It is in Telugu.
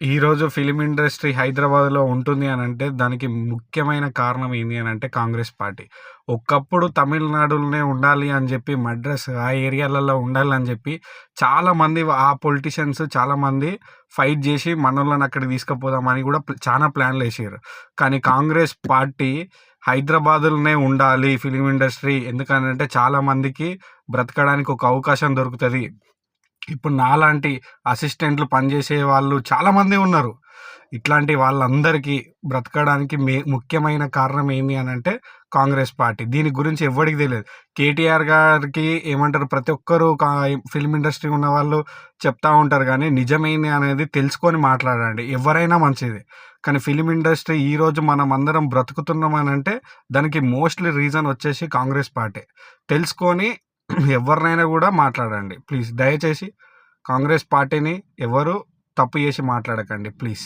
ఈరోజు ఫిల్మ్ ఇండస్ట్రీ హైదరాబాద్‌లో ఉంటుంది అనంటే, దానికి ముఖ్యమైన కారణం ఏంది అనంటే కాంగ్రెస్ పార్టీ. ఒకప్పుడు తమిళనాడులోనే ఉండాలి అని జెప్పి, మద్రాస్ ఆ ఏరియాలలో ఉండాలని జెప్పి చాలామంది ఆ పొలిటీషియన్స్ చాలామంది ఫైట్ జేసి మనోళ్ళని అక్కడికి తీసుకుపోదామని గూడా చానా ప్లాన్‌లేసిర్రు. కానీ కాంగ్రెస్ పార్టీ హైదరాబాద్‌లోనే ఉండాలి ఫిల్మ్ ఇండస్ట్రీ. ఎందుకనంటే చాలామందికి బ్రతకడానికి ఒక అవకాశం దొరుకుతది. ఇప్పుడు నాలాంటి అసిస్టెంట్లు పనిచేసే వాళ్ళు చాలామంది ఉన్నారు. ఇట్లాంటి వాళ్ళందరికీ బ్రతకడానికి ముఖ్యమైన కారణం ఏంది అనంటే కాంగ్రెస్ పార్టీ. దీని గురించి ఎవ్వడికి తెలీదు. కేటీఆర్ గారికి ఏమంటారు, ప్రతి ఒక్కరు ఫిల్మ్ ఇండస్ట్రీ ఉన్నవాళ్ళు చెప్తా ఉంటారు గానీ, నిజమేంది అనేది తెలుసుకొని మాట్లాడండి. ఎవరైనా మంచిదే. కానీ ఫిల్మ్ ఇండస్ట్రీ ఈరోజు మనమందరం బ్రతుకుతున్నాం అనంటే దానికి మోస్ట్‌లీ రీజన్ వచ్చేసి కాంగ్రెస్ పార్టీ. తెలుసుకొని ఎవరినైనా గూడా మాట్లాడండి. ప్లీజ్ దయచేసి కాంగ్రెస్ పార్టీని ఎవరు తప్పు చేసి మాట్లాడకండి ప్లీజ్.